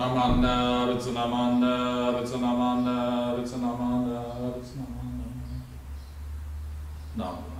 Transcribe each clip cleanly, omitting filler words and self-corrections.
Namanda, Ritsanamanda, Ritsanamanda, Ritsanamanda, Ritsanamanda. Namanda.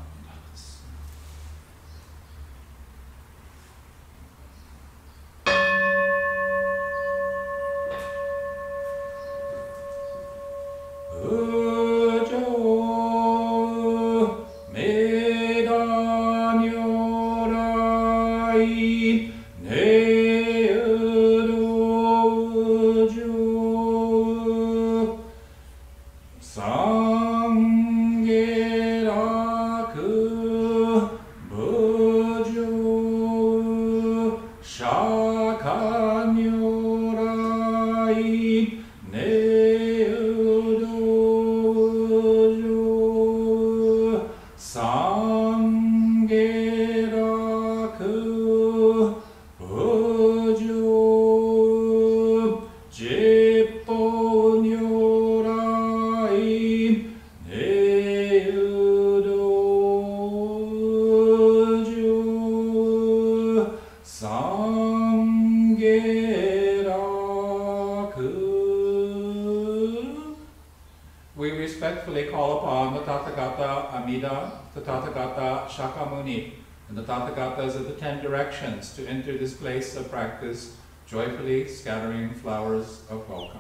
We respectfully call upon the Tathagata Amida, the Tathagata Shakyamuni, and the Tathagatas of the 10 directions to enter this place of practice, joyfully scattering flowers of welcome.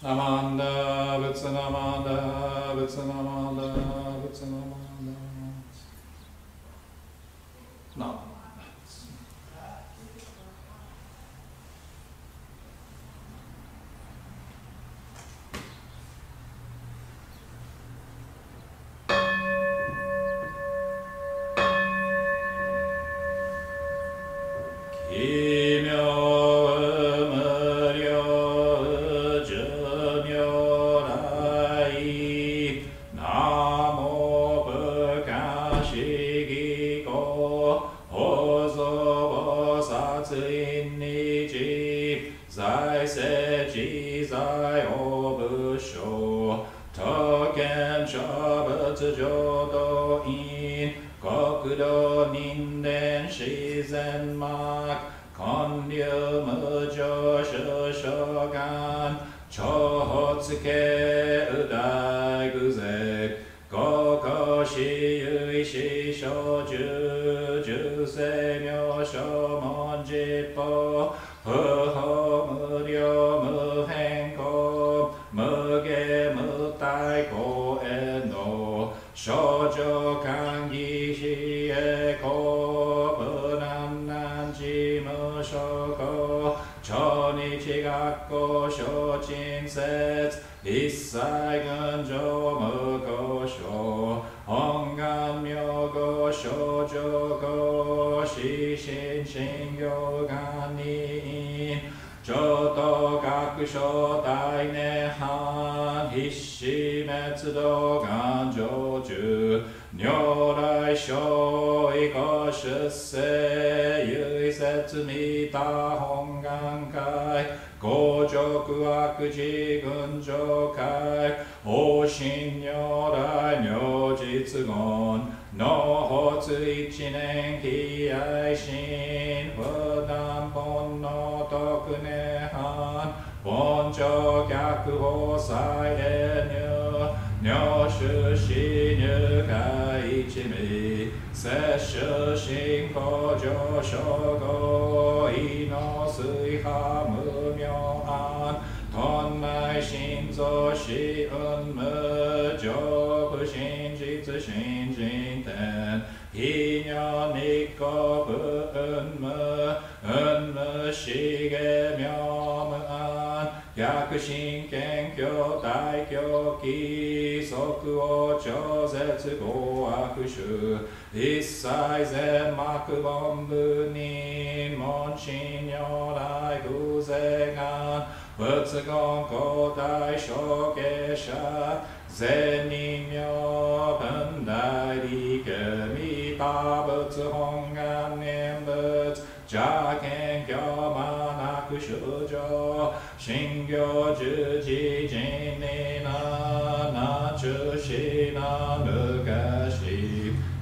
Namanda, Vitsanamanda, Vitsanamanda, Vitsanamanda. No.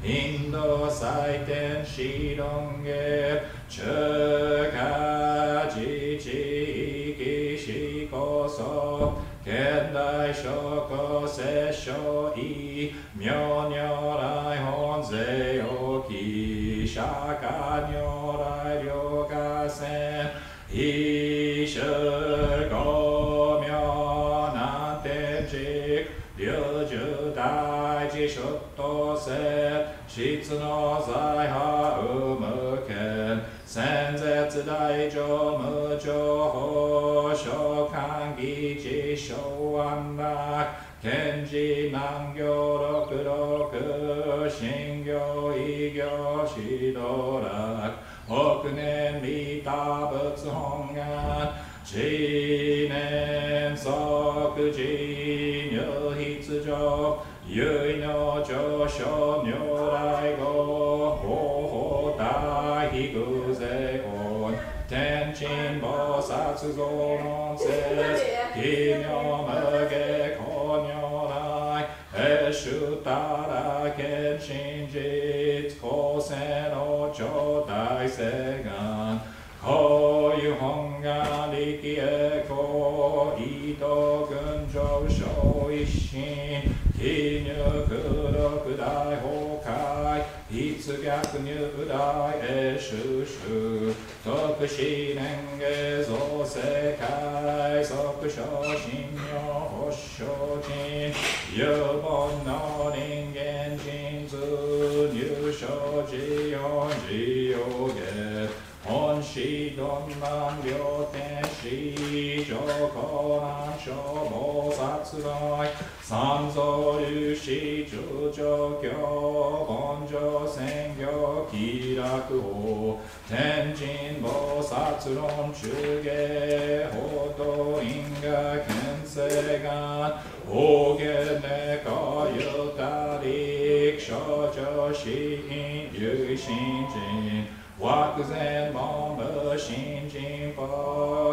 Indo saiten shidonge chakaji 釈如来両合戦一世公明南天竺六十大寺出頭世質の財派無権先絶大乗無情報召喚議事小安楽賢治難行六六信行異行指導楽北年利他仏本願知念即時入筆上唯の上昇如来語法大悲偶税音天神菩薩増論説奇妙無下公如来永寿たら見真実後世の超大誓願こういう本願力栄光意図群上昇一心非入六大崩壊筆逆入大永寿宗徳思念下造世界即昇信用保証人有本の人間人図入所自用自用下本師鈍難両天使上高難消菩薩来三蔵有志中上教本上宣教気楽法天神菩薩論中下法道因果見世願法言ネカユタ力少女死因有心人惑前文部新人法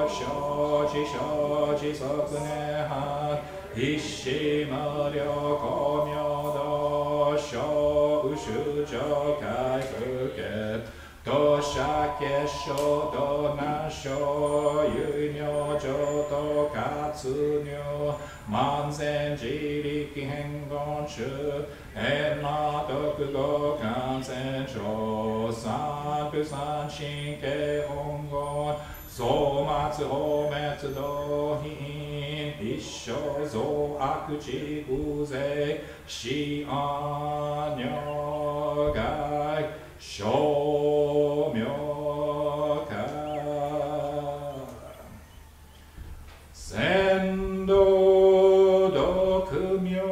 承知承知即涅槃一子無量光明道小宇宙上回復結道者結晶道難所有名浄土活入万全自力変言中変魔徳語感染症三不三神経音言総末法滅道品一生増悪知偶税死安如外称名化先導独名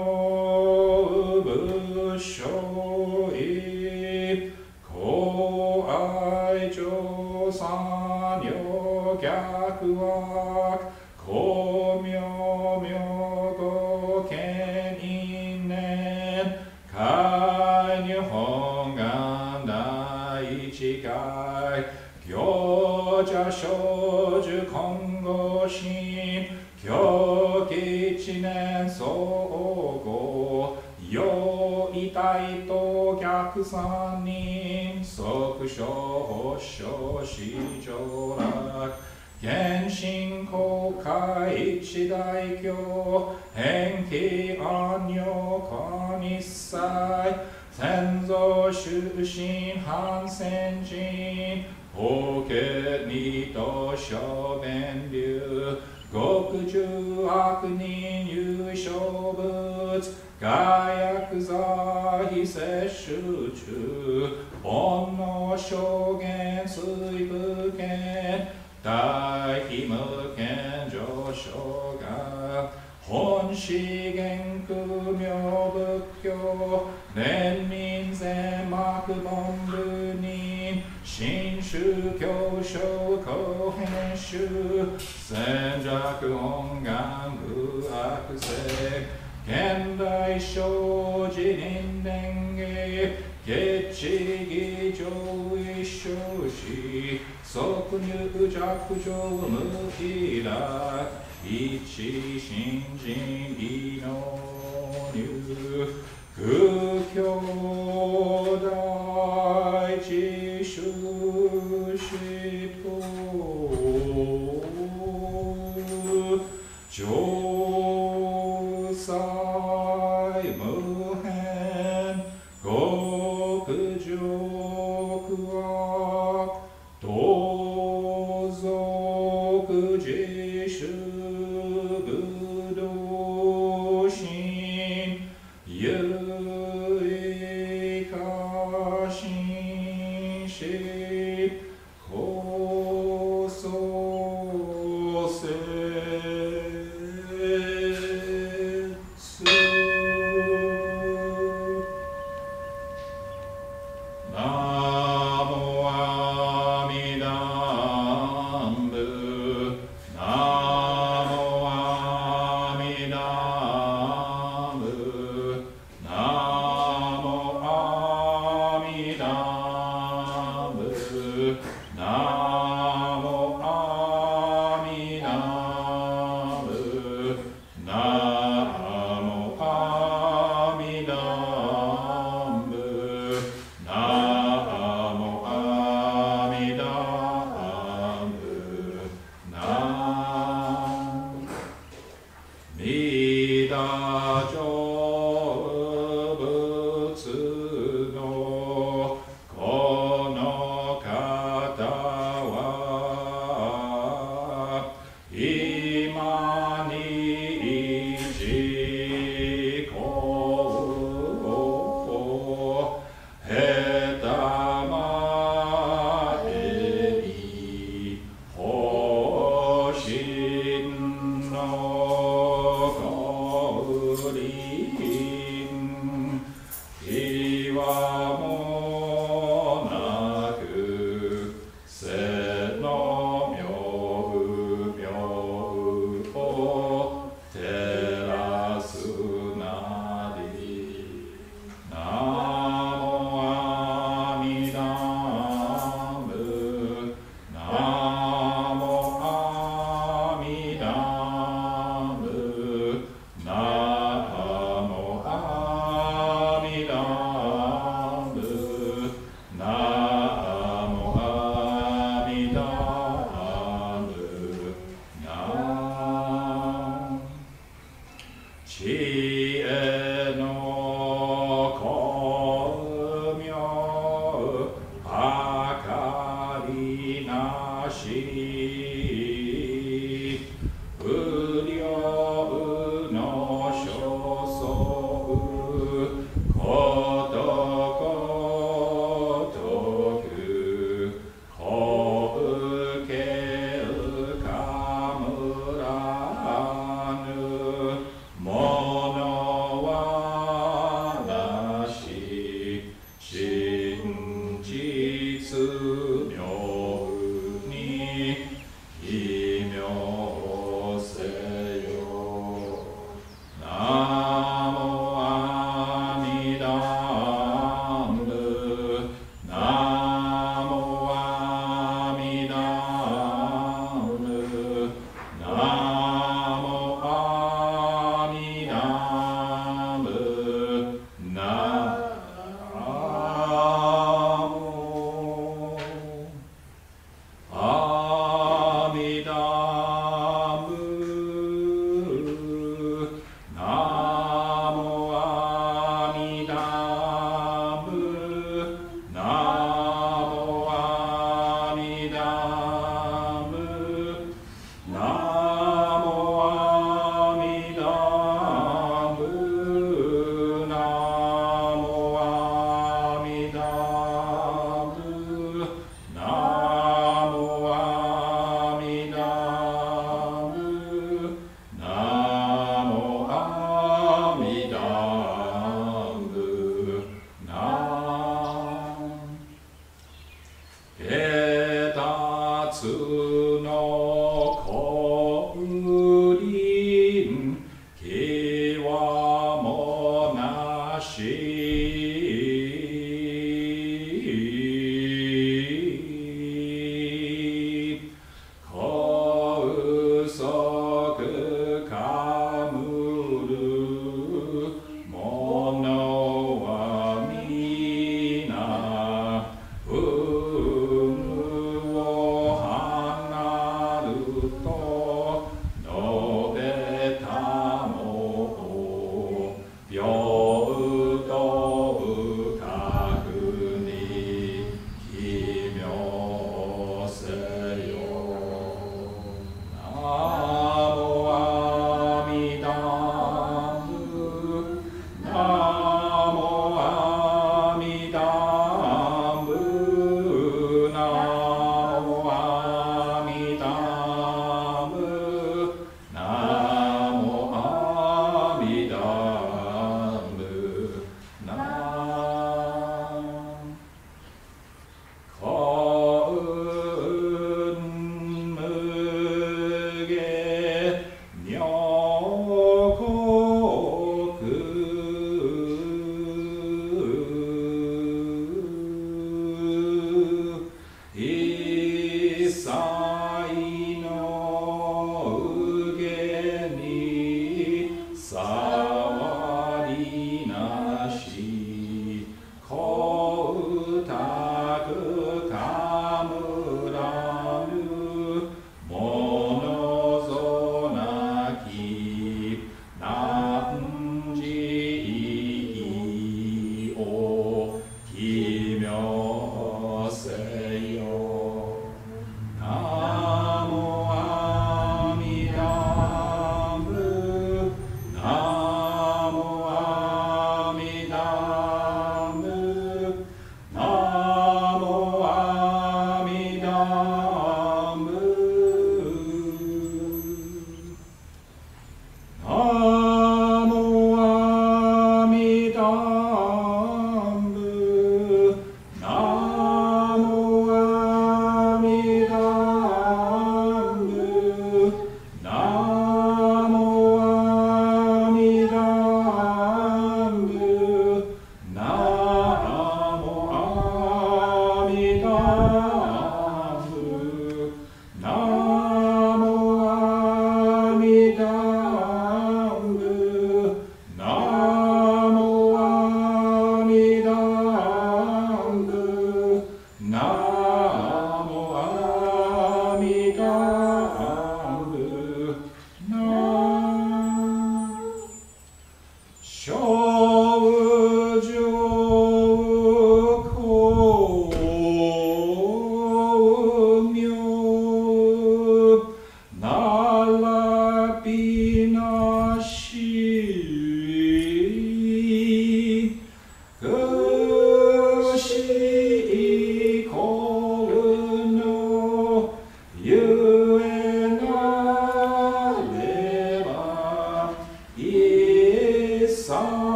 部所意公愛上三女逆惑公明明語見因縁開入本願第一回行者少女今後心狂気知念相互用意体と逆三人即所保証市上楽献身公開一大教返帰安女化日祭先祖終身反戦人法華二等小弁流極重悪人有所物害悪罪非摂取中本能証言水部権大悲無権上昇が本資源空明仏教年民全幕本部人新宗教書公編集戦弱本願無悪性現代生自人伝下決地義上一生死即入弱上無気楽一心人義の入空兄弟自主死と上際無変極上苦仏のこの方は今に一行をへたまえに方針の降臨岩もなく瀬の妙妙を照らすなりナモアミダムナモアミダムナモアミダム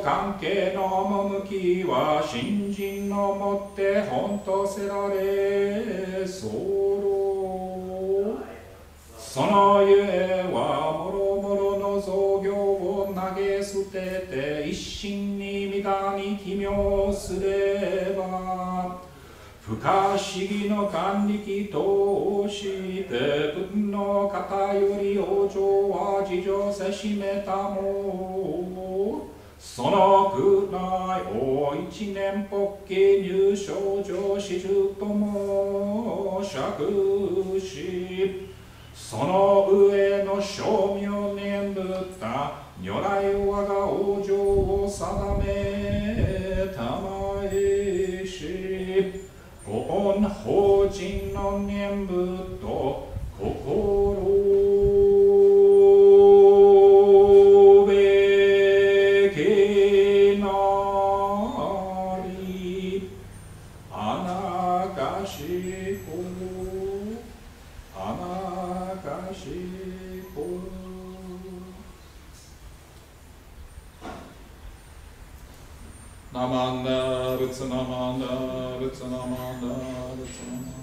関係の趣は信心のもって本とせられ候。そのゆえはもろもろの造業を投げ捨てて一心に御霊に奇妙すれば不可思議の眼力として分の方より往生は自助せしめたもその具内を一年発起入賞上始終とも釈しその上の称名念仏如来我が往生を定めたまえしご恩法人の念仏と心ナマンダルツナマンダルツナマンダルツナマンダ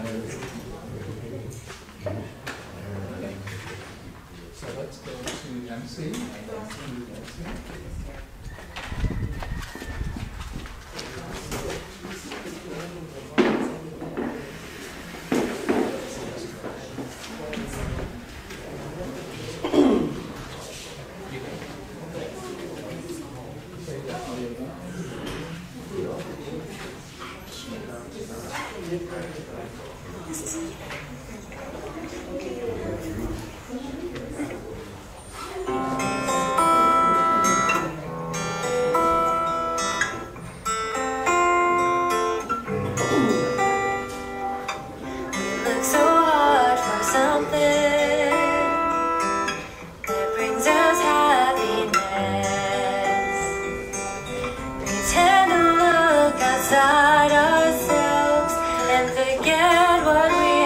So let's go to MC. Outside ourselves and forget what we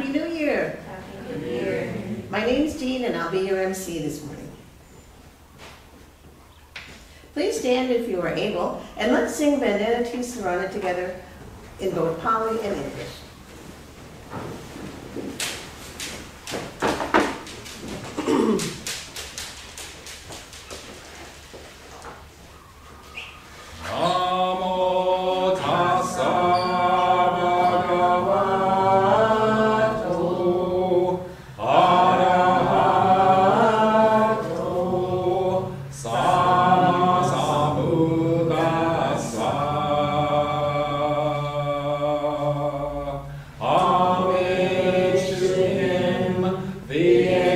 Happy New Year. Happy New Year. My name's Jean and I'll be your MC this morning. Please stand if you are able and let's sing Bandana Ti Sarana together in both Pali and English. Namo tassa bhagavato arahato sammasambuddhassa. Homage to him, the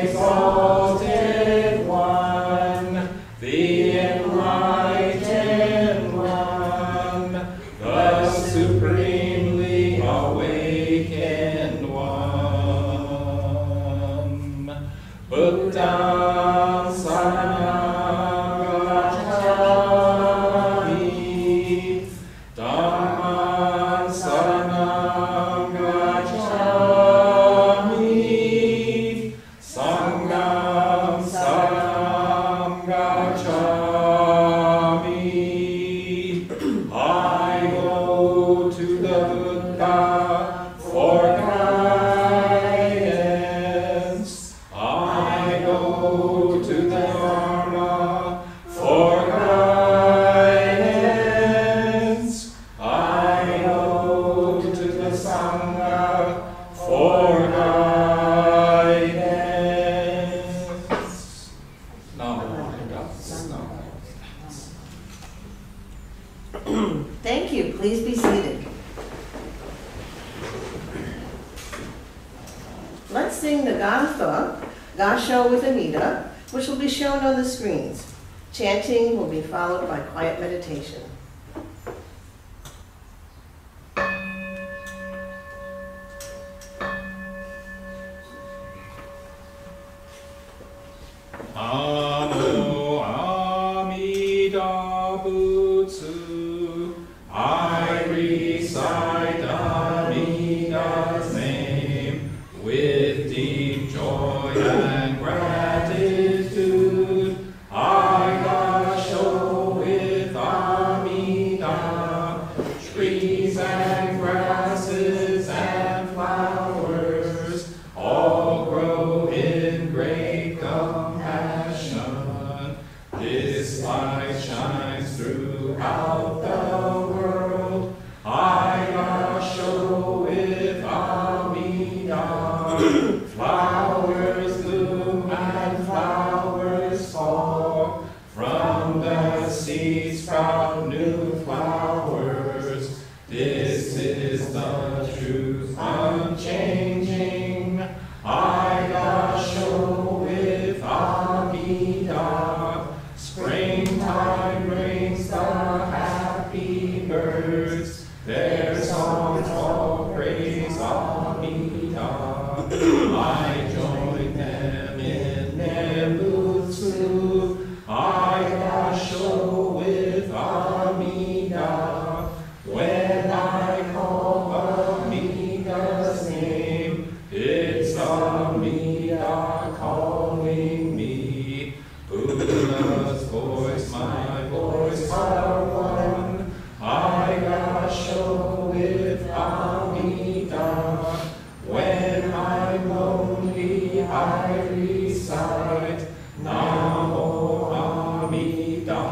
exalted one, the enlightened one, the supremely awakened one. Buddham saranam gacchami, Dhammam saranam gacchami, Sangham saranam gacchami. I go to the Buddha for guidance. I go to the Dharma for guidance. I go to the Sangha for guidance. Namo Tassa. Thank you. Please be seated. Let's sing the Gantha, Gasho with Amida, which will be shown on the screens. Chanting will be followed by quiet meditation. Namo Amida Butsu. I recite Amida's name with deep joy and gratitude. I gasho with Amida, trees and grasses and flowers all grow in great compassion. This light shines throughout the world. I gasho with Amida. Flowers bloom and flowers fall. From the seeds sprout new flowers. This is the truth unchanging. I gasho with Amida. Springtime brings the happy birds. Their songs all praise Amida. I join them in Nembutsu. I gasho with Amida. When I call Amida's name, it's Amida calling me. Buddha's voice, my voice are one. I gasho with Amida. When I'm lonely, I recite Namo Amida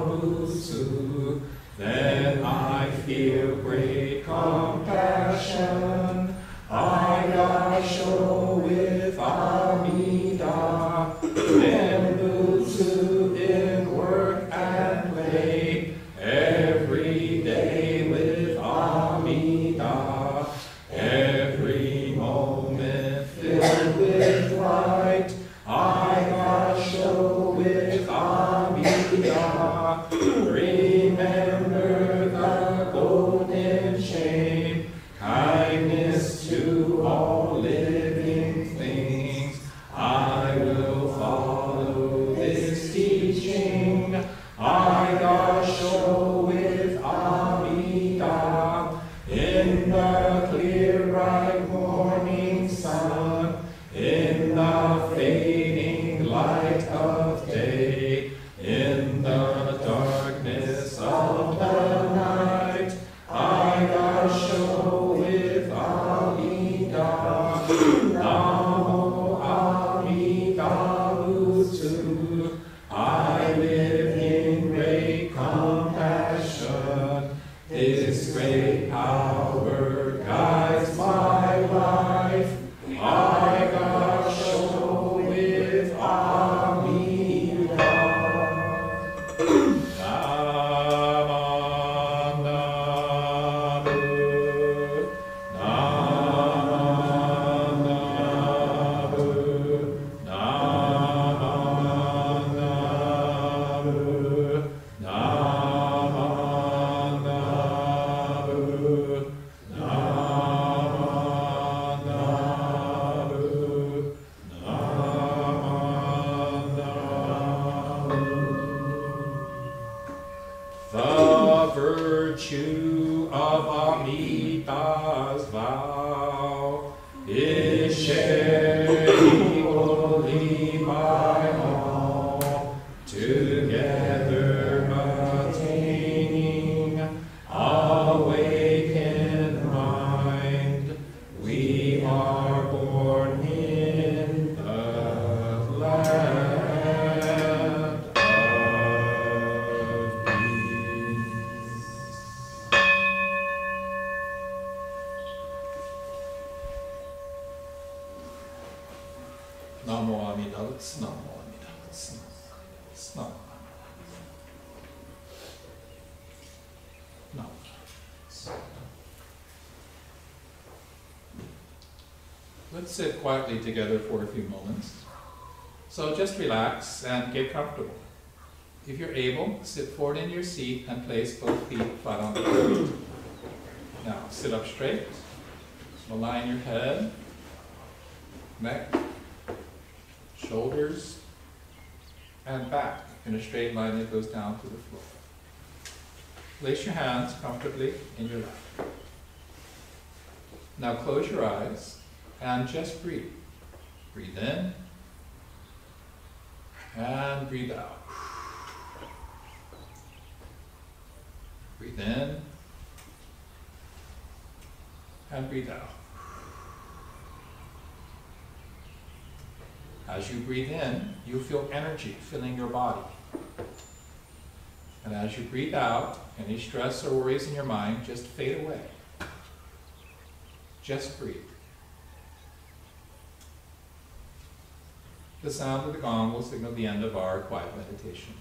Butsu. Then I feel great compassion. I gasho with Amida. Nembutsu in work and play. Every day with Amida. Every moment filled with light. I gasho with Amida. Remember the golden chain. Kindness to all living things. I will follow this teaching. I gasho with Amida. In the clear bright morning sun. Namo Amida Butsu. I live in great compassion. This great power guides my life. I got show with Amida. The virtue of Amida's vow is shared equally by all, together attaining awakened mind. We are born in the land of peace. Namo Amida Butsu, Namo Amida Butsu, Namo Namo. Let's sit quietly together for a few moments. So just relax and get comfortable. If you're able, sit forward in your seat and place both feet flat on the ground. Now sit up straight. Align your head, neck, shoulders, and back in a straight line that goes down to the floor. Place your hands comfortably in your lap. Now close your eyes and just breathe. Breathe in and breathe out. Breathe in and breathe out. As you breathe in, you feel energy filling your body. And as you breathe out, any stress or worries in your mind just fade away. Just breathe. The sound of the gong will signal the end of our quiet meditation.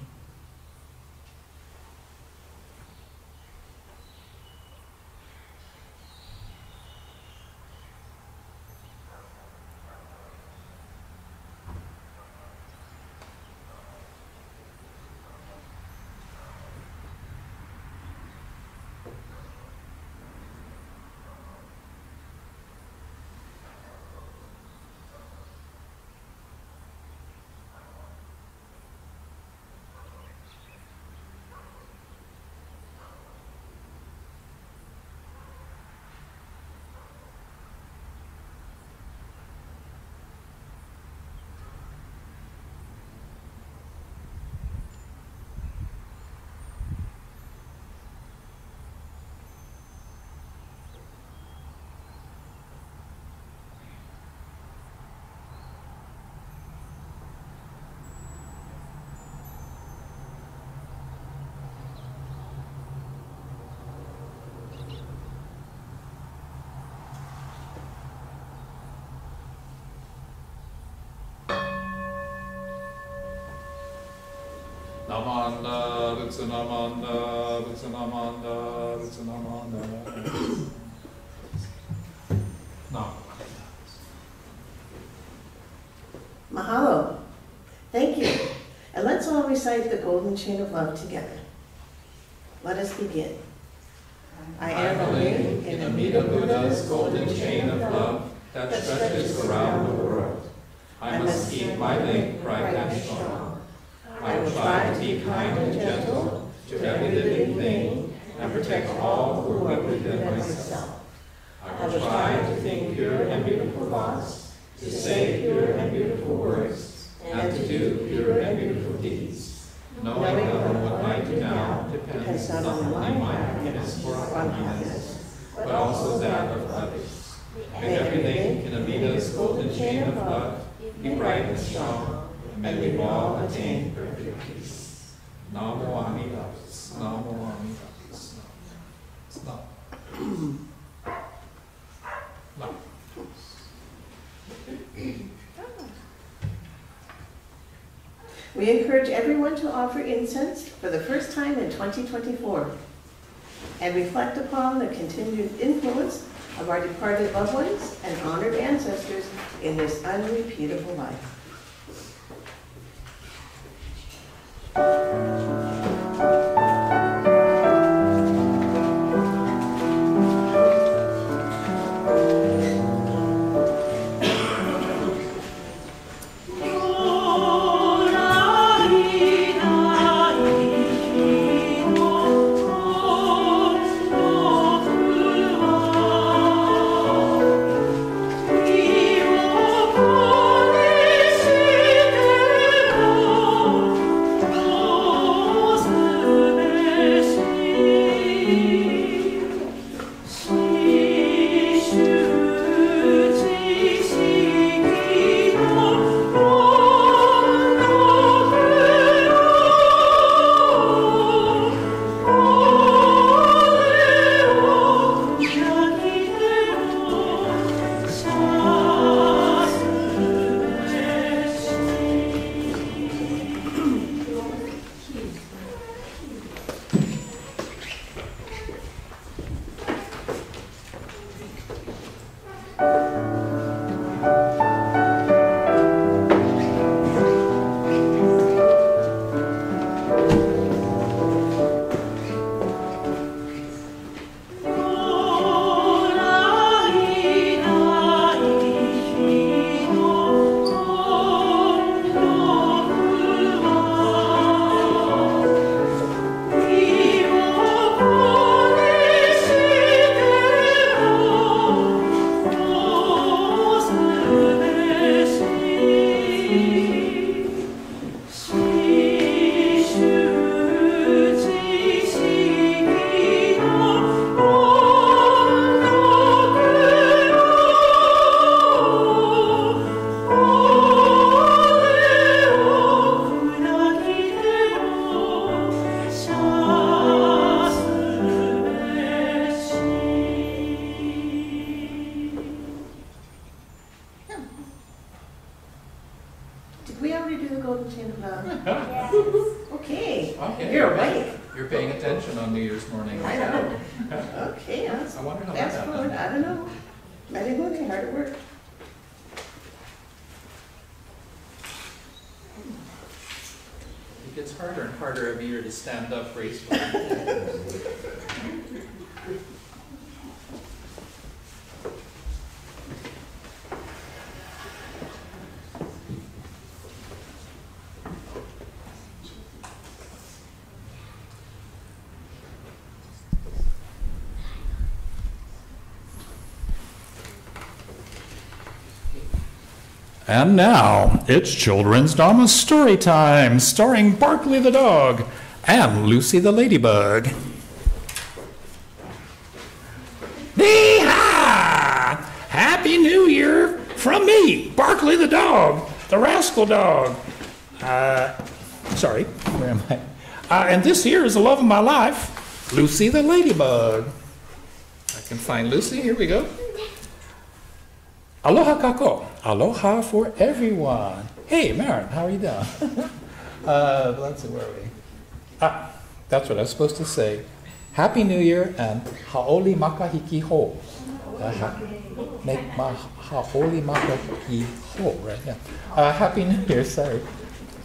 Namanda, Butsu Namanda, Butsu Namanda, Butsu Namanda. No. Mahalo. Thank you. And let's all recite the golden chain of love together. Let us begin. I am a link in Amida Buddha's golden chain of love that stretches around the world. I must keep my link bright and strong. I will try to be kind and gentle to every living thing and protect all who are weaker than myself. I will try to think pure and beautiful thoughts, to say pure and beautiful words, and to do pure and beautiful deeds, knowing that what I do now depends not only on my happiness or unhappiness, but also that of others. May every link in Amida's golden chain of love be bright and strong, and may we all attain perfect peace. Namo Amida Butsu, Namo Amida Butsu. Stop. No. We encourage everyone to offer incense for the first time in 2024 and reflect upon the continued influence of our departed loved ones and honored ancestors in this unrepeatable life. Did we already do the golden chain of love? Yes. Okay. Okay. You're awake. You're paying attention on New Year's morning. I know. Okay, I wonder how that fast happened. forward. I don't know. I didn't go any hard at work. It gets harder and harder every year to stand up gracefully. And now, it's Children's Drama Story Time, starring Barkley the dog and Lucy the ladybug. Yee-haw! Happy New Year from me, Barkley the dog, the rascal dog. Sorry, where am I? And this here is the love of my life, Lucy the ladybug. I can find Lucy, here we go. Aloha kako, aloha for everyone. Hey, Marin, how are you doing? Let's see, where are we? That's what I was supposed to say. Happy New Year and haoli makahiki ho. Make my haoli makahiki ho, right? Yeah. Happy New Year, sorry.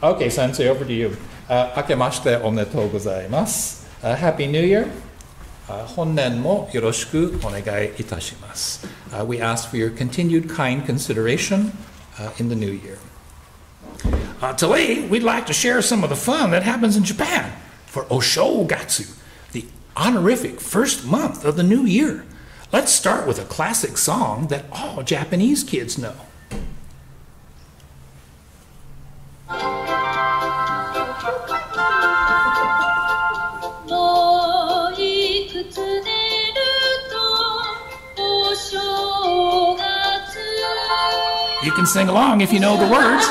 Okay, Sensei, over to you. Akemashite omedetou gozaimasu. Happy New Year. 本年もよろしくお願いいたします。We ask for your continued kind consideration in the new year. Today, we'd like to share some of the fun that happens in Japan for Oshogatsu, the honorific first month of the new year. Let's start with a classic song that all Japanese kids know. もういくつ寝るとお正 can sing along if you know the words.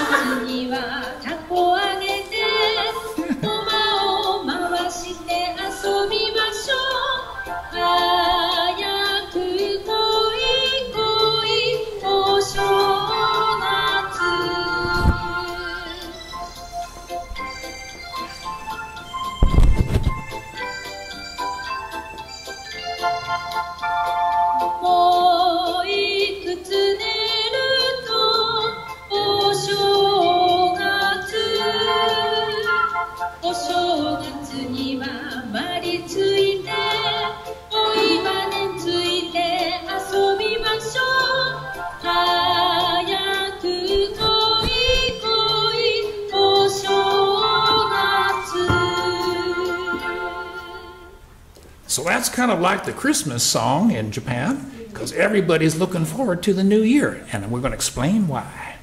So that's kind of like the Christmas song in Japan, because everybody's looking forward to the new year, and we're going to explain why.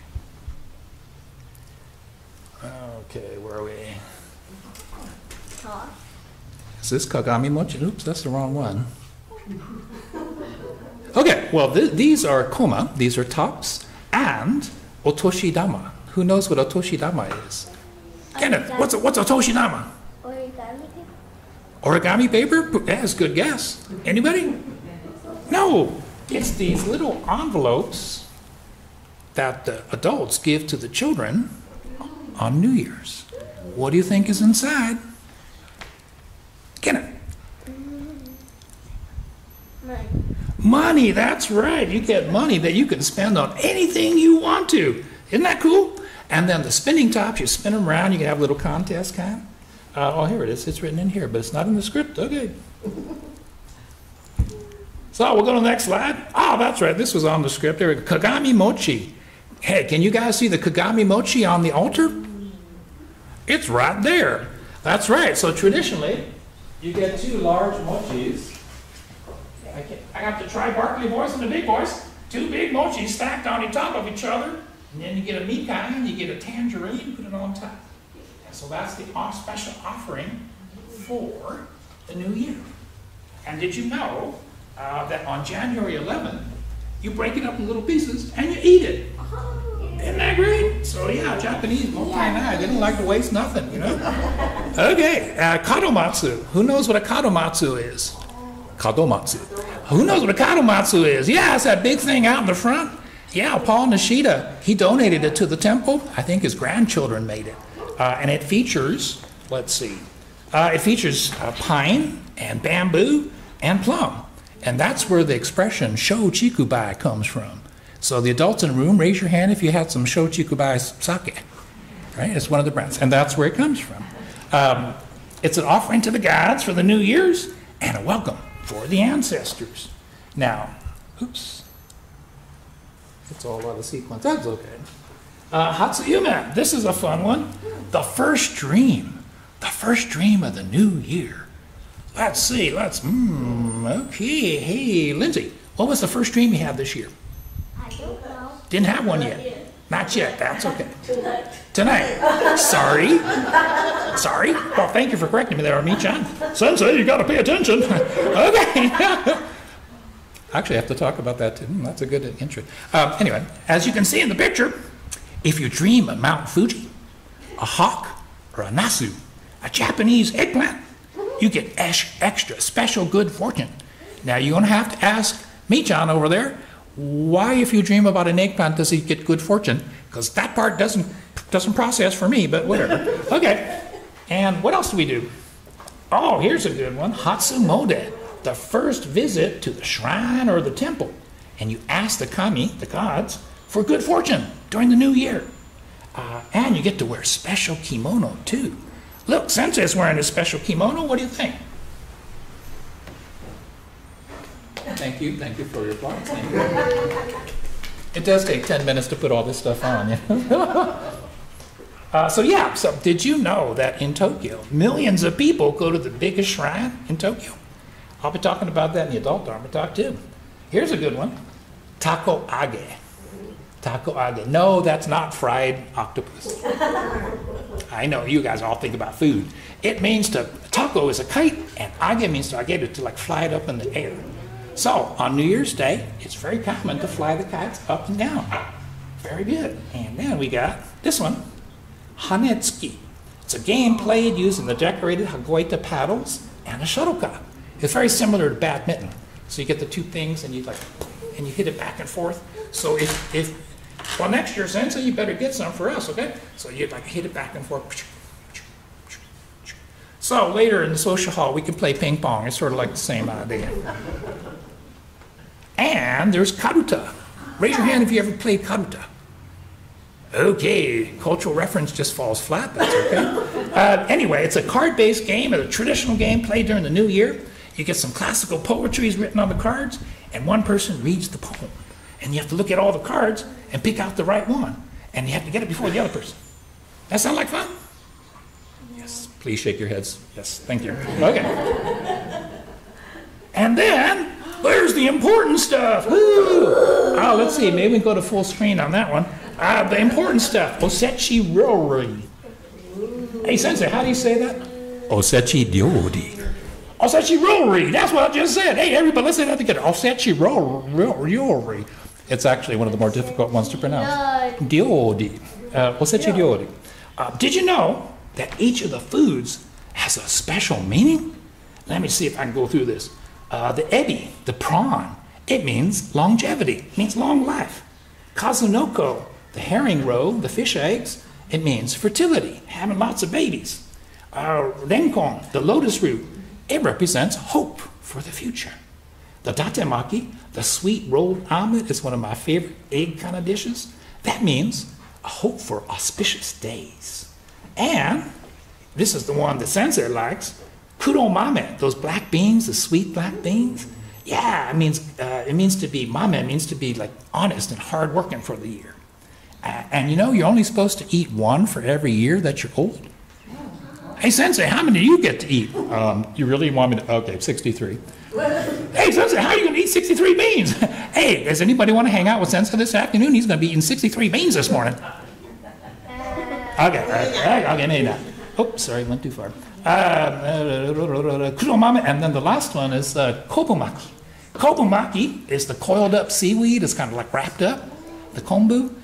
Okay, where are we? Is this Kagami Mochi? Oops, that's the wrong one. Okay, well, these are koma, these are tops, and otoshidama. Who knows what otoshidama is? Kenneth, what's otoshidama? Origami paper? That's a good guess. Anybody? No. It's these little envelopes that the adults give to the children on New Year's. What do you think is inside? Kenneth? Money, that's right. You get money that you can spend on anything you want to. Isn't that cool? And then the spinning tops, you spin them around, you can have a little contest kind. Oh, here it is. It's written in here, but it's not in the script. Okay. So we'll go to the next slide. Oh, that's right. This was on the script. There we go. Kagami mochi. Hey, can you guys see the kagami mochi on the altar? It's right there. That's right. So traditionally, you get two large mochis. I got the tri-Barkley voice and the big voice. Two big mochis stacked on top of each other. And then you get a mikan, you get a tangerine, put it on top. So that's the special offering for the new year. And did you know that on January 11th, you break it up in little pieces and you eat it? Isn't that great? So yeah, Japanese, they didn't like to waste nothing, you know? Okay, kadomatsu. Who knows what a kadomatsu is? Kadomatsu. Who knows what a kadomatsu is? Yeah, it's that big thing out in the front. Yeah, Paul Nishida, he donated it to the temple. I think his grandchildren made it. And it features, let's see, it features pine and bamboo and plum. And that's where the expression sho chikubai comes from. So the adults in the room, raise your hand if you had some sho chikubai sake. Right? It's one of the brands. And that's where it comes from. It's an offering to the gods for the New Year's and a welcome for the ancestors. Now, oops. It's all out of sequence. That's okay. Hatsuyume, this is a fun one. The first dream of the new year. Let's see, okay, hey, Lindsay, what was the first dream you had this year? I don't know. Didn't have one yet? Not yet, that's okay. Tonight. Sorry. Well, thank you for correcting me there, Ami-chan. Sensei, you gotta pay attention. Okay. Actually, I have to talk about that too. That's a good intro. Anyway, as you can see in the picture, if you dream of Mount Fuji, a hawk, or a nasu, a Japanese eggplant, you get extra special good fortune. Now, you're going to have to ask Mi-chan over there, why if you dream about an eggplant does he get good fortune? Because that part doesn't process for me, but whatever. Okay, and what else do we do? Oh, here's a good one, Hatsumode, the first visit to the shrine or the temple. And you ask the kami, the gods, for good fortune during the new year. And you get to wear special kimono too. Look, Sensei's wearing a special kimono. What do you think? Thank you for your applause. Thank you. It does take 10 minutes to put all this stuff on. So did you know that in Tokyo, millions of people go to the biggest shrine in Tokyo? I'll be talking about that in the adult Dharma talk too. Here's a good one, takoage. Takoage. No, that's not fried octopus. I know, you guys all think about food. It means taco is a kite, and age means to agere, to like fly it up in the air. So, on New Year's Day, it's very common to fly the kites up and down. Very good. And then we got this one, Hanetsuki. It's a game played using the decorated Hagoita paddles and a shuttlecock. It's very similar to badminton. So you get the two things and you hit it back and forth. So well, next year, Sensei, you better get some for us, okay? So you like hit it back and forth. So later in the social hall, we can play ping pong. It's sort of like the same idea. And there's karuta. Raise your hand if you ever played karuta. Okay, cultural reference just falls flat, that's okay. Anyway, it's a card-based game, a traditional game played during the new year. You get some classical poetry written on the cards, and one person reads the poem. And you have to look at all the cards and pick out the right one. And you have to get it before the other person. That sound like fun? Yes, please shake your heads. Yes, thank you. Okay. And then, there's the important stuff. Woo! Oh, let's see, maybe we can go to full screen on that one. The important stuff, osechi ryori. Hey, Sensei, how do you say that? Osechi ryori. Osechi ryori, that's what I just said. Hey, everybody, let's say that together. Osechi ryori. It's actually one of the more difficult ones to pronounce. Ryori. Osechi ryori. Did you know that each of the foods has a special meaning? Let me see if I can go through this. The ebi, the prawn, it means longevity, it means long life. Kazunoko, the herring roe, the fish eggs, it means fertility, having lots of babies. Renkon, the lotus root, it represents hope for the future. The datemaki, the sweet rolled omelet, is one of my favorite egg kind of dishes. That means a hope for auspicious days. And this is the one that Sensei likes, kuromame, those black beans, the sweet black beans. Yeah, it means to be mame, it means to be like honest and hardworking for the year. And you know, you're only supposed to eat one for every year that you're old. Hey, Sensei, how many do you get to eat? You really want me to? Okay, 63. Hey, Sensei, how are you going to eat 63 beans? Hey, does anybody want to hang out with Sensei this afternoon? He's going to be eating 63 beans this morning. Okay, maybe not. Oops, sorry, went too far. Kuromame, and then the last one is kobumaki. Kobumaki is the coiled up seaweed. It's kind of like wrapped up, the kombu.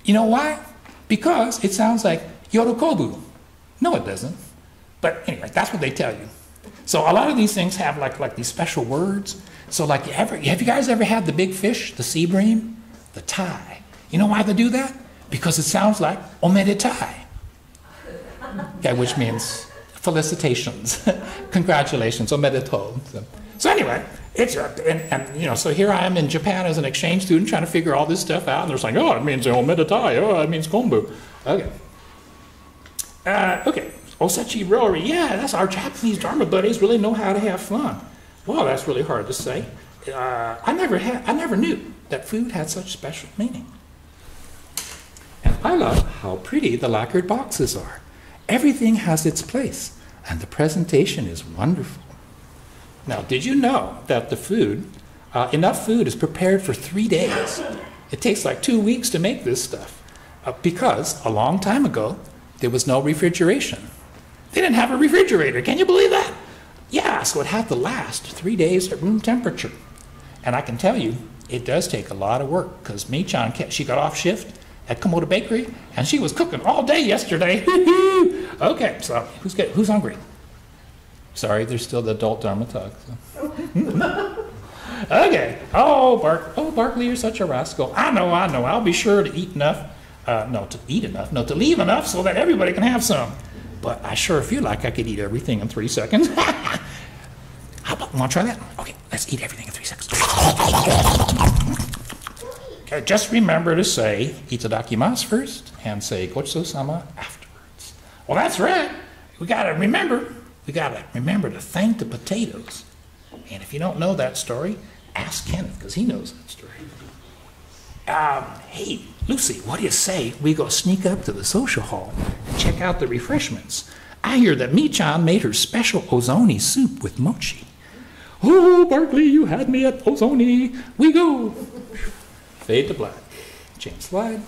You know why? Because it sounds like yorokobu. No, it doesn't. But anyway, that's what they tell you. So a lot of these things have like these special words. So like, have you guys ever had the big fish, the sea bream, the tai? You know why they do that? Because it sounds like omedetai. Okay, which means felicitations, congratulations, omedetou. So anyway, it's and you know, so here I am in Japan as an exchange student trying to figure all this stuff out, and they're saying, oh, it means omedetai, oh, it means kombu. Okay. Okay, osechi ryori, yeah, that's our Japanese Dharma buddies really know how to have fun. Well, that's really hard to say. I never knew that food had such special meaning. And I love how pretty the lacquered boxes are. Everything has its place, and the presentation is wonderful. Now, did you know that the food, enough food is prepared for 3 days? It takes like 2 weeks to make this stuff, because a long time ago, there was no refrigeration. They didn't have a refrigerator, can you believe that? Yeah, so it had to last 3 days at room temperature. And I can tell you, it does take a lot of work, because Mi-chan, she got off shift at Komodo Bakery, and she was cooking all day yesterday. Okay, so who's hungry? Sorry, there's still the adult Dharma talk. So. Okay. Oh, Barkley, you're such a rascal. I know. I'll be sure to eat enough. To leave enough so that everybody can have some. But I sure feel like I could eat everything in 3 seconds. How about, want to try that? Okay, let's eat everything in 3 seconds. Okay, just remember to say itadakimasu first and say gochisousama afterwards. Well, that's right. We gotta remember to thank the potatoes. And if you don't know that story, ask Kenneth, because he knows that story. Hey, Lucy, what do you say we go sneak up to the social hall and check out the refreshments? I hear that Mi-chan made her special ozoni soup with mochi. Oh, Barkley, you had me at ozoni. We go. Fade to black. Change slide.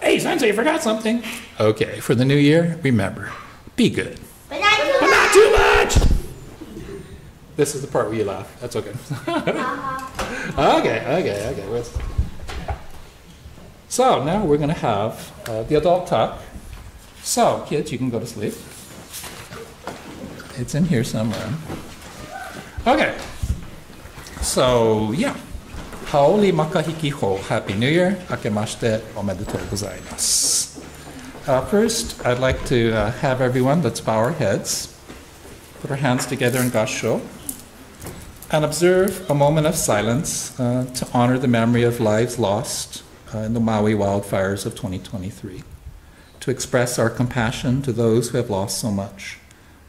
Hey, Sensei, you forgot something. Okay, for the new year, remember, be good. But not Not too much! This is the part where you laugh. That's okay. Okay. So now we're going to have the adult talk. So kids, you can go to sleep. It's in here somewhere. Okay. So yeah. Haoli makahiki ho. Happy New Year. Akemashite omedetou gozaimasu. First, I'd like to have everyone, let's bow our heads, put our hands together in gassho, and observe a moment of silence to honor the memory of lives lost in the Maui wildfires of 2023, to express our compassion to those who have lost so much,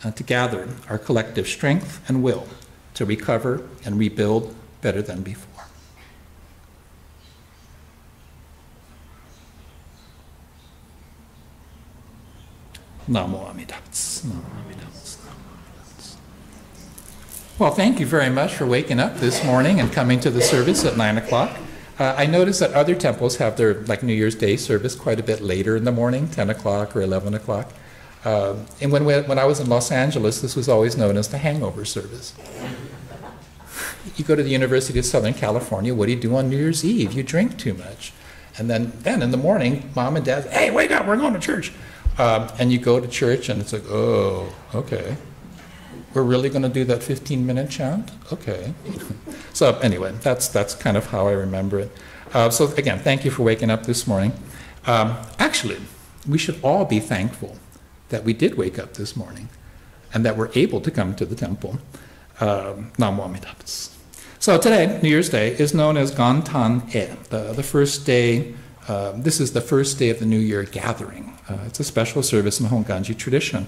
and to gather our collective strength and will to recover and rebuild better than before. Namo Amida Butsu. Namo Amida Butsu. Well, thank you very much for waking up this morning and coming to the service at 9 o'clock. I noticed that other temples have their New Year's Day service quite a bit later in the morning, 10 o'clock or 11 o'clock. And when I was in Los Angeles, this was always known as the hangover service. You go to the University of Southern California, what do you do on New Year's Eve? You drink too much. And then in the morning, mom and dad, hey, wake up, we're going to church. And you go to church and it's like, oh, okay. We're really going to do that 15-minute chant? Okay. So anyway, that's kind of how I remember it. So again, thank you for waking up this morning. Actually, we should all be thankful that we did wake up this morning and that we're able to come to the temple. Namo Amida Butsu. So today, New Year's Day, is known as gantan-e, the first day. This is the first day of the New Year gathering. It's a special service in the Honganji tradition.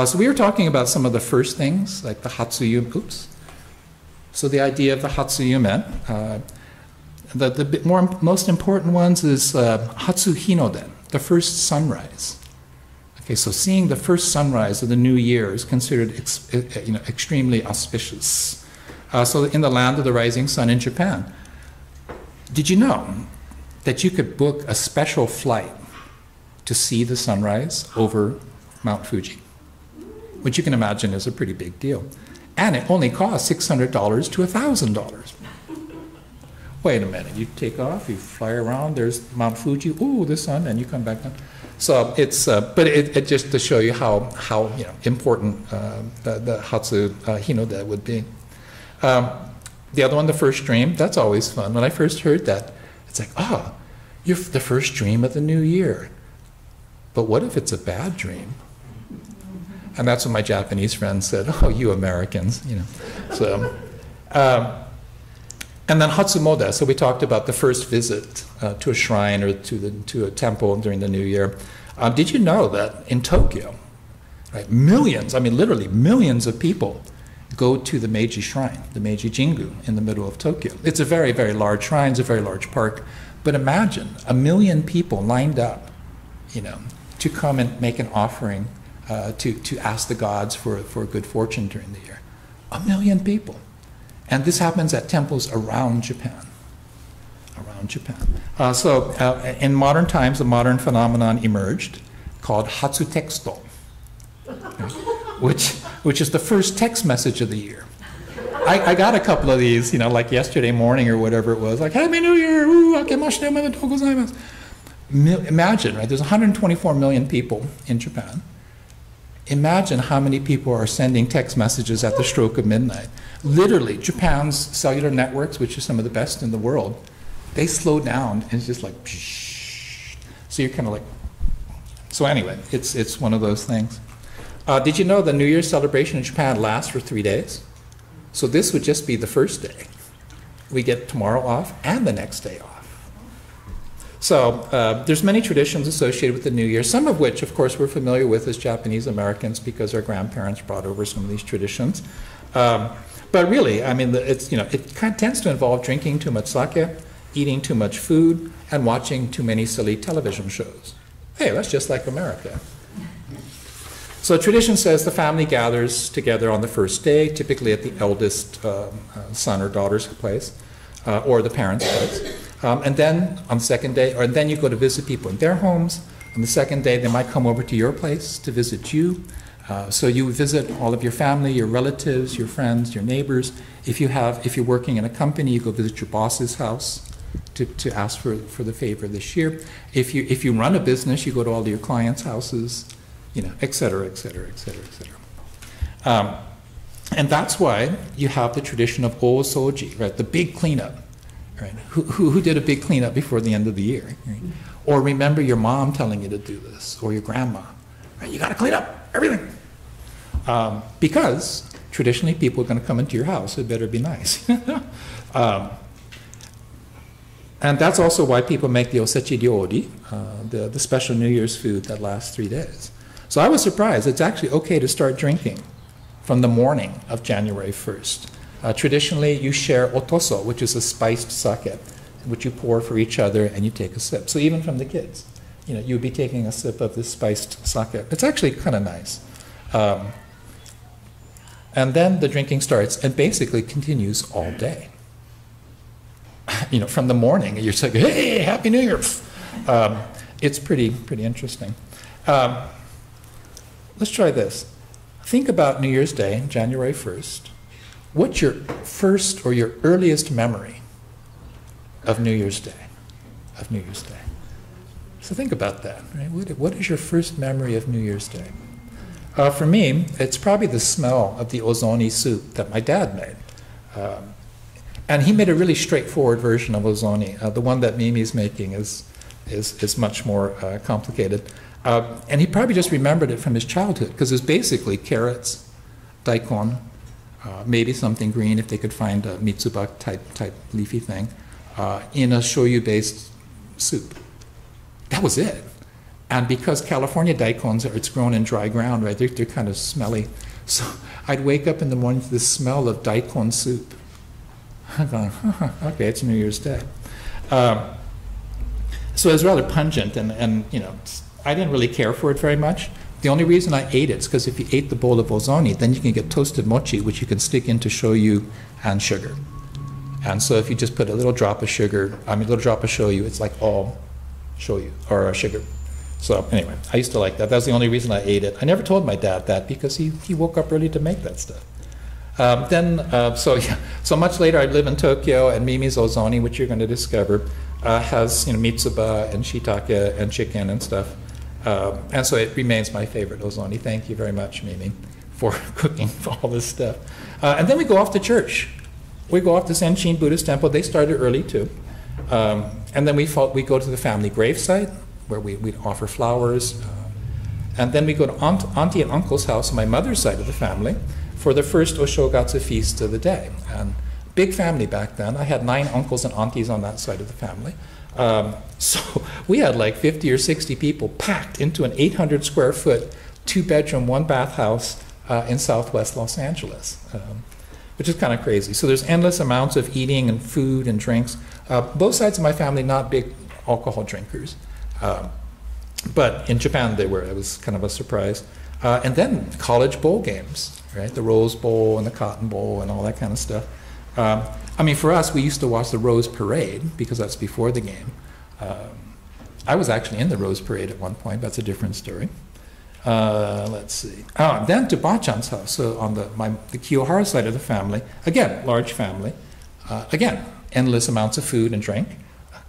So we were talking about some of the first things, like the Hatsuyume. Oops. So the idea of the Hatsuyume. The most important ones is Hatsu Hinoden, the first sunrise. Okay, so seeing the first sunrise of the new year is considered extremely auspicious. So in the land of the rising sun in Japan, did you know that you could book a special flight to see the sunrise over Mount Fuji, which you can imagine is a pretty big deal. And it only costs $600 to $1,000. Wait a minute, you take off, you fly around, there's Mount Fuji, ooh, the sun, and you come back down. So it's, but it just to show you how important the Hatsu Hinode would be. The other one, the first dream, that's always fun. When I first heard that, it's like, oh, you're the first dream of the new year. But what if it's a bad dream? And that's what my Japanese friends said, oh, you Americans, So, and then Hatsumode, so we talked about the first visit to a shrine or to a temple during the new year. Did you know that in Tokyo, right, millions, I mean literally millions of people go to the Meiji Shrine, the Meiji Jingu in the middle of Tokyo. It's a very, very large shrine, it's a very large park. But imagine 1 million people lined up, to come and make an offering to ask the gods for good fortune during the year. 1 million people. And this happens at temples around Japan. So in modern times, a modern phenomenon emerged called Hatsu Texto, which is the first text message of the year. I got a couple of these, like yesterday morning or whatever it was, like, Happy New Year, ooh, akemashite omedetou gozaimasu. Imagine, right, there's 124 million people in Japan. Imagine how many people are sending text messages at the stroke of midnight. Literally, Japan's cellular networks, which are some of the best in the world, they slow down and it's just like, psh. So you're kind of like, so anyway, it's one of those things. Did you know the New Year's celebration in Japan lasts for 3 days? So this would just be the first day. We get tomorrow off and the next day off. So there's many traditions associated with the New Year, some of which, of course, we're familiar with as Japanese Americans because our grandparents brought over some of these traditions. But really, I mean, it kind of tends to involve drinking too much sake, eating too much food, and watching too many silly television shows. Hey, that's just like America. So tradition says the family gathers together on the first day, typically at the eldest son or daughter's place, or the parents' place. And then on the second day, or then you go to visit people in their homes. On the second day, they might come over to your place to visit you. So you visit all of your family, your relatives, your friends, your neighbors. If you're working in a company, you go visit your boss's house. to ask for the favor this year. If you run a business, you go to all your clients' houses, et cetera, et cetera, et cetera, et cetera. And that's why you have the tradition of osoji, right? The big cleanup, right? Who did a big cleanup before the end of the year? Right? Or remember your mom telling you to do this, or your grandma, right? You got to clean up everything. Because traditionally people are going to come into your house, it better be nice. And that's also why people make the osechi ryori, the special New Year's food that lasts 3 days. So I was surprised. It's actually okay to start drinking from the morning of January 1st. Traditionally, you share otoso, which is a spiced sake, which you pour for each other and you take a sip. So even from the kids, you'd be taking a sip of this spiced sake. It's actually kind of nice. And then the drinking starts and basically continues all day. From the morning, you're saying, hey, Happy New Year. It's pretty interesting. Let's try this. Think about New Year's Day, January 1st. What's your first or your earliest memory of New Year's Day? So think about that. Right? What is your first memory of New Year's Day? For me, it's probably the smell of the ozoni soup that my dad made. And he made a really straightforward version of ozoni. The one that Mimi's making is much more complicated. And he probably just remembered it from his childhood, because it's basically carrots, daikon, maybe something green if they could find a mitsuba type leafy thing, in a shoyu-based soup. That was it. And because California daikons, it's grown in dry ground, right? They're kind of smelly. So I'd wake up in the morning to the smell of daikon soup. I'm going, okay, it's New Year's Day. So it was rather pungent, and I didn't really care for it very much. The only reason I ate it is because if you ate the bowl of ozoni, then you can get toasted mochi, which you can stick into shoyu and sugar. And so if you just put a little drop of sugar, a little drop of shoyu, it's like all shoyu, or sugar. So anyway, I used to like that. That's the only reason I ate it. I never told my dad that, because he woke up early to make that stuff. So much later, I live in Tokyo, and Mimi's ozoni, which you're going to discover, has mitsuba and shiitake and chicken and stuff. And so it remains my favorite ozoni. Thank you very much, Mimi, for cooking all this stuff. And then we go off to church. We go off to Senshin Buddhist Temple. They started early too. And then we go to the family gravesite, where we'd offer flowers. And then we go to auntie and uncle's house on my mother's side of the family for the first Oshogatsu feast of the day. And big family back then. I had 9 uncles and aunties on that side of the family. So we had like 50 or 60 people packed into an 800 square foot, 2-bedroom, 1-bath house in southwest Los Angeles, which is kind of crazy. So there's endless amounts of eating and food and drinks. Both sides of my family, not big alcohol drinkers. But in Japan, they were. It was kind of a surprise. And then college bowl games, right? The Rose Bowl and the Cotton Bowl and all that kind of stuff. For us, we used to watch the Rose Parade, because that's before the game. I was actually in the Rose Parade at one point. That's a different story. Let's see. Then to Bachan's house, so on the Kiyohara side of the family. Again, large family. Again, endless amounts of food and drink.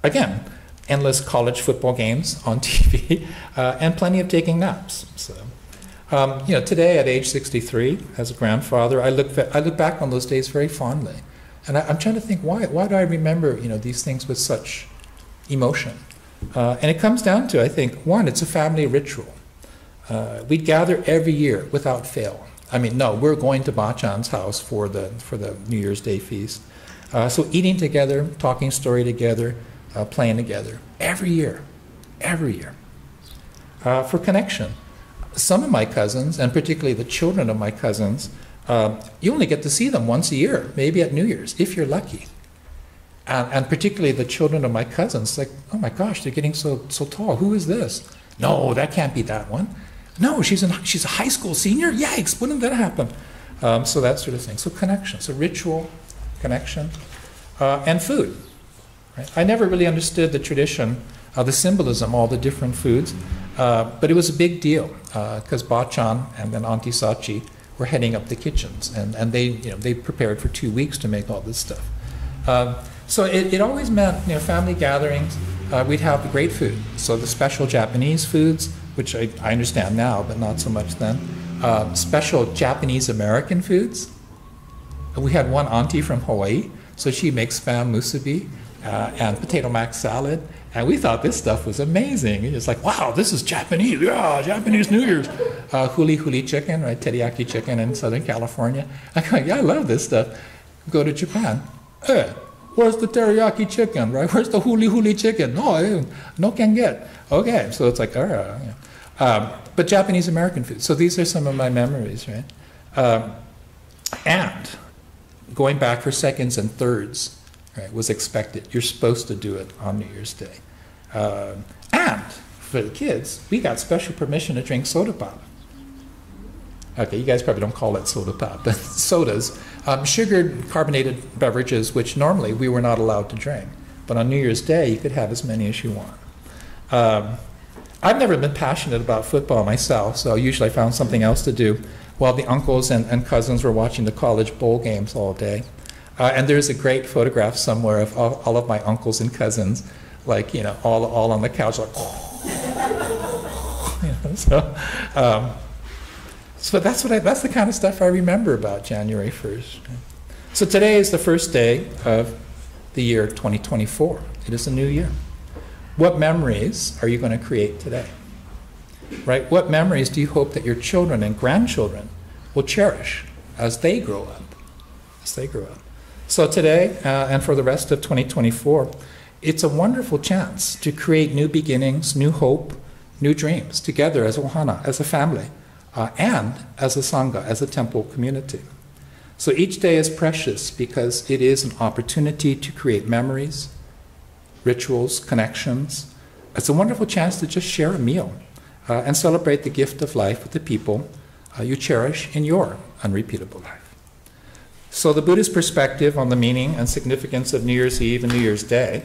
Again, endless college football games on TV, and plenty of taking naps. So, today at age 63, as a grandfather, I look back on those days very fondly. And I'm trying to think, why do I remember, these things with such emotion? And it comes down to, I think, one, it's a family ritual. We'd gather every year without fail. We're going to Bachan's house for the New Year's Day feast. So eating together, talking story together, playing together, every year. For connection. Some of my cousins, and particularly the children of my cousins, you only get to see them once a year, maybe at New Year's, if you're lucky. And particularly the children of my cousins, like, oh my gosh, they're getting so tall. Who is this? No, that can't be that one. No, she's a high school senior? Yikes, when did that happen? So that sort of thing. So connection, so ritual, connection, and food. Right? I never really understood the tradition, the symbolism, all the different foods, but it was a big deal, because Bachan and then Auntie Sachi were heading up the kitchens, and they prepared for 2 weeks to make all this stuff. So it always meant, family gatherings. We'd have the great food. So the special Japanese foods, which I understand now, but not so much then. Special Japanese American foods. We had one auntie from Hawaii, so she makes spam musubi and potato mac salad. And we thought this stuff was amazing. It's like, wow, this is Japanese. Yeah, Japanese New Year's. Huli huli chicken, right? Teriyaki chicken in Southern California. I go, yeah, I love this stuff. Go to Japan. Hey, where's the teriyaki chicken, right? Where's the huli huli chicken? No can get. Okay, so it's like, but Japanese American food. So these are some of my memories, right? And going back for seconds and thirds, right, was expected. You're supposed to do it on New Year's Day. And for the kids, we got special permission to drink soda pop. Okay, you guys probably don't call that soda pop, but sodas, sugared carbonated beverages, which normally we were not allowed to drink. But on New Year's Day, you could have as many as you want. I've never been passionate about football myself, so usually I found something else to do while the uncles and cousins were watching the college bowl games all day. And there's a great photograph somewhere of all of my uncles and cousins, like, all on the couch, like, so that's the kind of stuff I remember about January 1st. So today is the first day of the year 2024. It is a new year. What memories are you going to create today? Right? What memories do you hope that your children and grandchildren will cherish as they grow up? So today, and for the rest of 2024, it's a wonderful chance to create new beginnings, new hope, new dreams, together as ohana, as a family, and as a sangha, as a temple community. So each day is precious because it is an opportunity to create memories, rituals, connections. It's a wonderful chance to just share a meal and celebrate the gift of life with the people you cherish in your unrepeatable life. So the Buddhist perspective on the meaning and significance of New Year's Eve and New Year's Day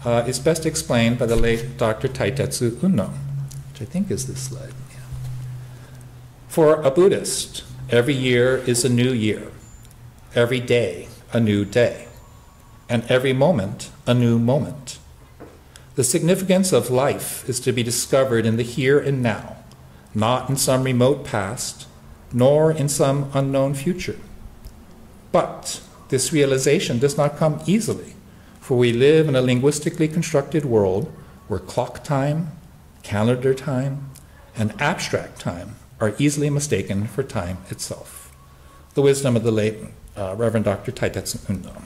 is best explained by the late Dr. Taitetsu Unno, which I think is this slide. Yeah. For a Buddhist, every year is a new year, every day a new day, and every moment a new moment. The significance of life is to be discovered in the here and now, not in some remote past, nor in some unknown future. But this realization does not come easily, for we live in a linguistically constructed world where clock time, calendar time, and abstract time are easily mistaken for time itself. The wisdom of the late Reverend Dr. Taitetsu Unno.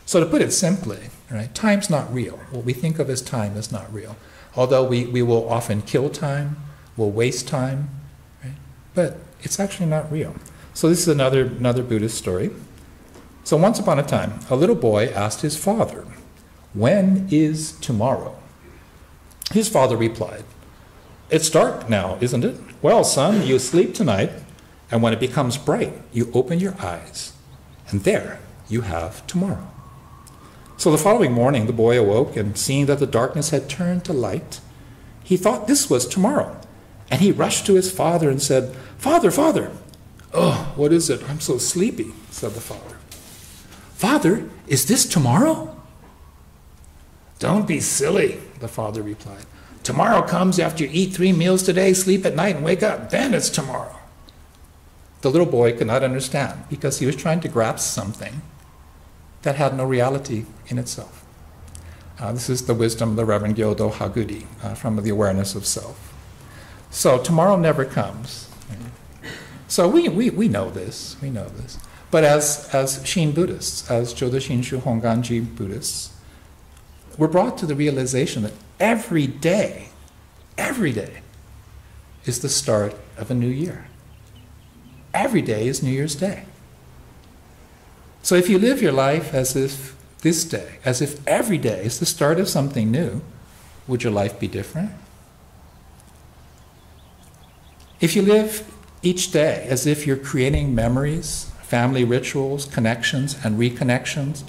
So to put it simply, right, time's not real. What we think of as time is not real. Although we will often kill time, we'll waste time, right? But it's actually not real. So this is another Buddhist story. So once upon a time, a little boy asked his father, "When is tomorrow?" His father replied, "It's dark now, isn't it? Well, son, you sleep tonight, and when it becomes bright, you open your eyes, and there you have tomorrow." So the following morning, the boy awoke, and seeing that the darkness had turned to light, he thought this was tomorrow, and he rushed to his father and said, "Father, father!" "Oh, what is it? I'm so sleepy," said the father. "Father, is this tomorrow?" "Don't be silly," the father replied. "Tomorrow comes after you eat 3 meals today, sleep at night, and wake up. Then it's tomorrow." The little boy could not understand because he was trying to grasp something that had no reality in itself. This is the wisdom of the Reverend Gyodo Hagudi from the Awareness of Self. So tomorrow never comes. So we know this, But as Shin Buddhists, as Jodo Shinshu Honganji Buddhists, we're brought to the realization that every day is the start of a new year. Every day is New Year's Day. So if you live your life as if this day, as if every day is the start of something new, would your life be different? If you live each day as if you're creating memories, family rituals, connections and reconnections,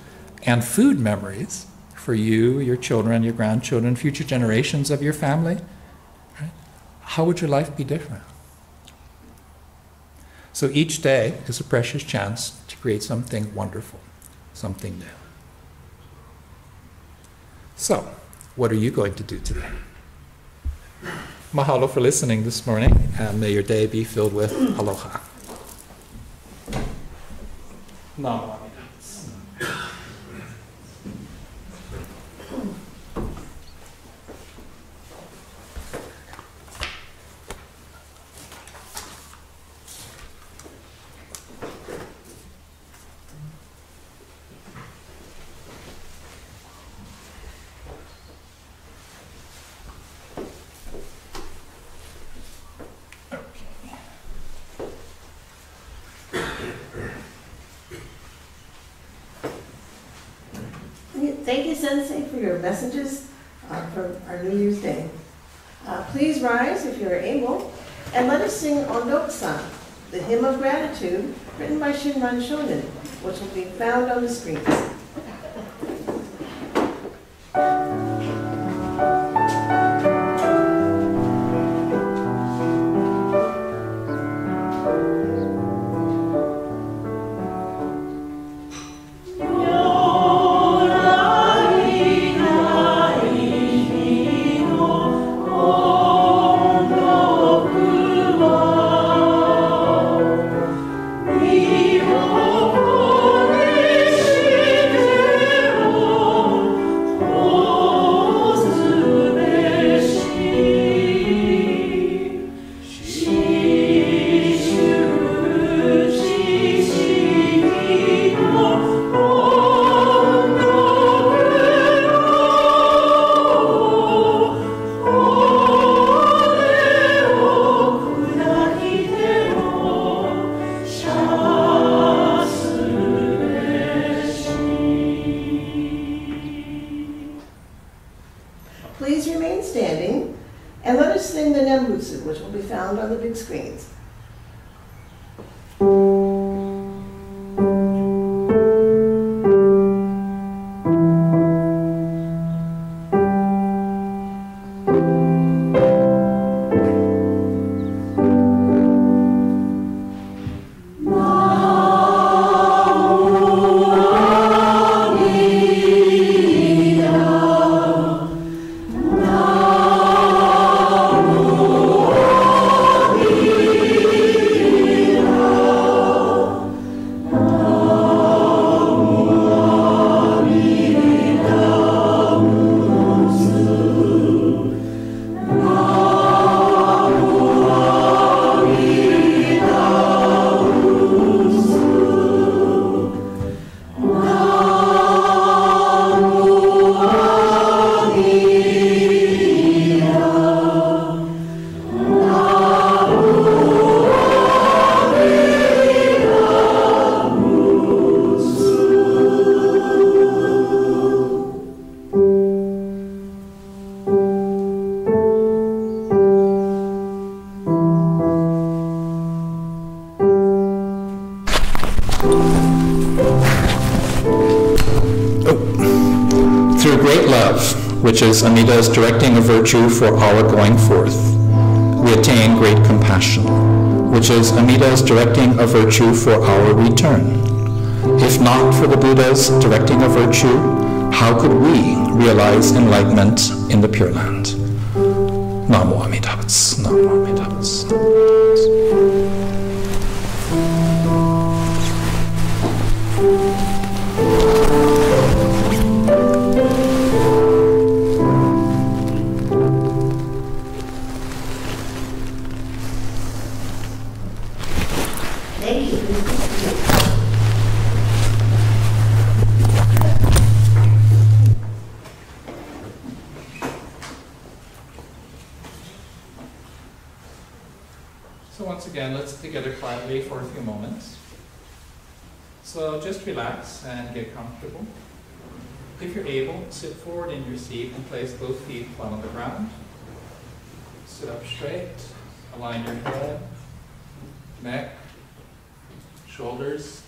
and food memories for you, your children, your grandchildren, future generations of your family, right? How would your life be different? So each day is a precious chance to create something wonderful, something new. So, what are you going to do today? Mahalo for listening this morning, and may your day be filled with aloha. Namo. Thank you, Sensei, for your messages for our New Year's Day. Please rise if you are able, and let us sing Ondoksan, the hymn of gratitude, written by Shinran Shonin, which will be found on the screens. Please remain standing, and let us sing the Nembutsu, which will be found on the big screens. Which is Amida's directing of virtue for our going forth, we attain great compassion, which is Amida's directing of virtue for our return. If not for the Buddha's directing of virtue, how could we realize enlightenment in the Pure Land? Namo Amida Butsu, Namo Amida Butsu. So once again, let's sit together quietly for a few moments. So just relax and get comfortable. If you're able, sit forward in your seat and place both feet flat on the ground. Sit up straight, align your head, neck, shoulders,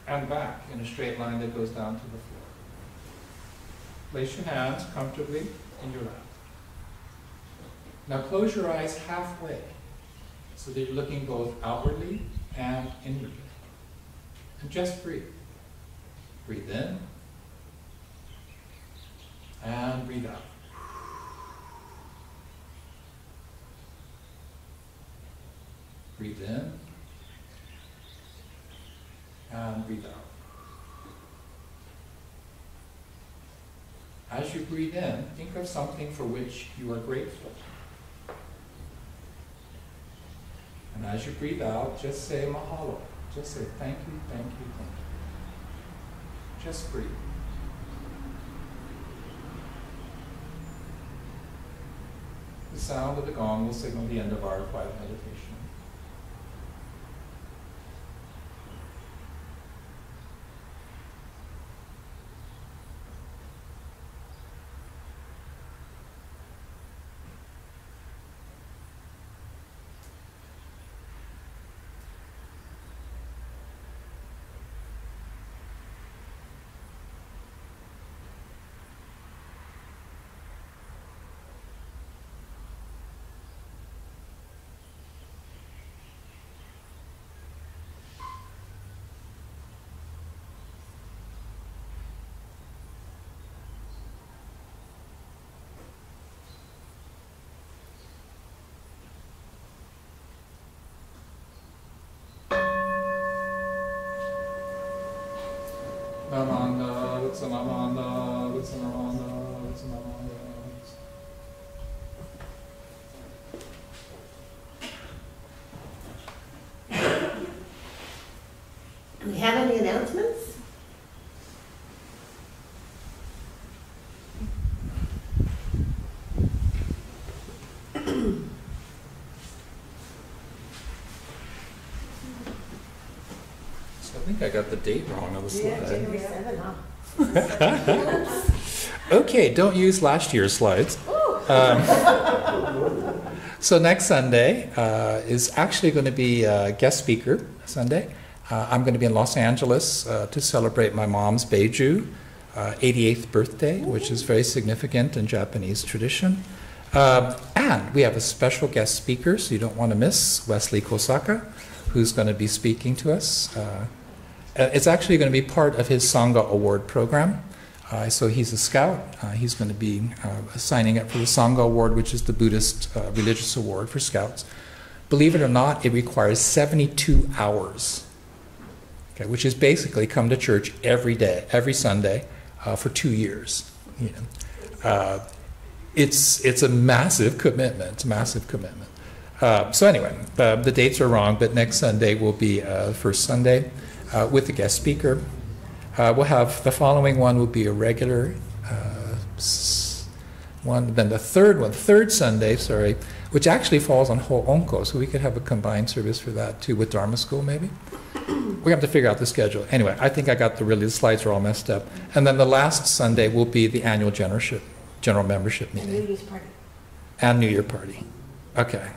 and back in a straight line that goes down to the floor. Place your hands comfortably in your lap. Now close your eyes halfway so that you're looking both outwardly and inwardly. And just breathe. Breathe in And breathe out. Breathe in. And breathe out. As you breathe in, think of something for which you are grateful. And as you breathe out, just say mahalo. Just say thank you, thank you, thank you. Just breathe. The sound of the gong will signal the end of our quiet meditation. Namanda, Vitsanamanda, Vitsanamanda, Vitsanamanda. Do we have any announcements? I think I got the date wrong on the slide. Yeah, January 7, huh? Okay, don't use last year's slides. So next Sunday is actually going to be a guest speaker Sunday. I'm going to be in Los Angeles to celebrate my mom's Beiju 88th birthday, which is very significant in Japanese tradition. And we have a special guest speaker, so you don't want to miss Wesley Kosaka, who's going to be speaking to us. It's actually going to be part of his Sangha Award program. So he's a scout. He's going to be signing up for the Sangha Award, which is the Buddhist religious award for scouts. Believe it or not, it requires 72 hours, okay, which is basically come to church every day, every Sunday, for 2 years. You know. It's a massive commitment. It's a massive commitment. So anyway, the dates are wrong, but next Sunday will be first Sunday with the guest speaker. We'll have the following one will be a regular one, then the third Sunday, sorry, which actually falls on Ho'onko, so we could have a combined service for that too with Dharma School maybe. We have to figure out the schedule. Anyway, I think I got the slides are all messed up. And then the last Sunday will be the annual general membership meeting. New Year's party. And New Year party. Okay.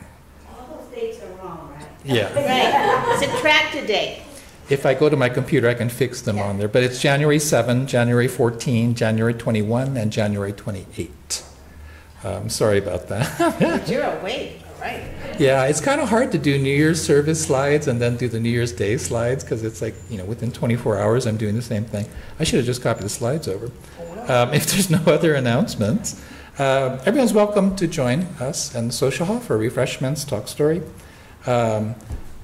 All those dates are wrong, right? Yeah. Right. Subtract a day. If I go to my computer, I can fix them on there. But it's January 7, January 14, January 21, and January 28. Sorry about that. But you're awake, all right. Yeah, it's kind of hard to do New Year's service slides and then do the New Year's Day slides because it's like, you know, within 24 hours I'm doing the same thing. I should have just copied the slides over. If there's no other announcements, everyone's welcome to join us in the social hall for refreshments, talk story.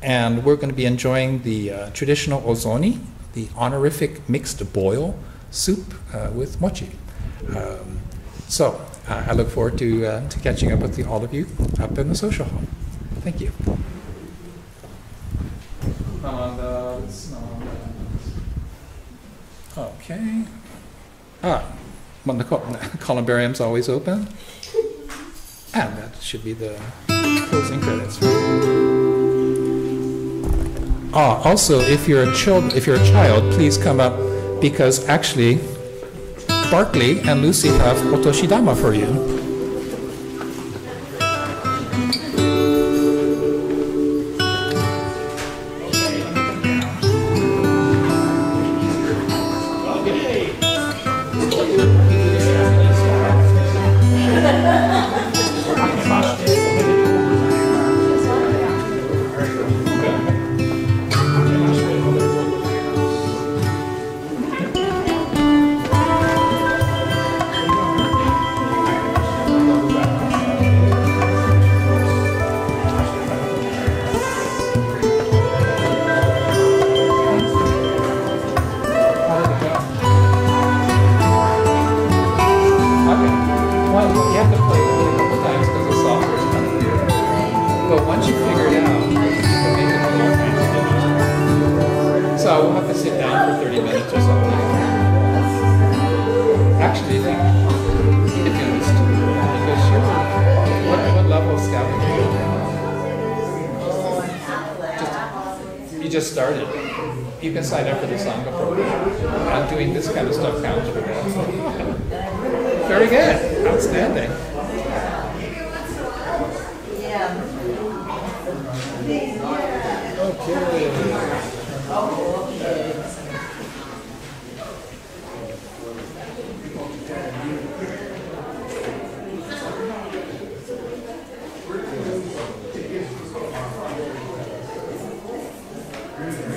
And we're going to be enjoying the traditional ozoni, the honorific mixed boil soup with mochi. So I look forward to catching up with all of you up in the social hall. Thank you. Okay. Well, the columbarium's always open. And that should be the closing credits. Also, if you're a child, please come up because actually Barkley and Lucy have otoshidama for you. You just started. You can sign up for the Sangha program. And doing this kind of stuff counts for that. Very good. Outstanding. Yeah. Okay.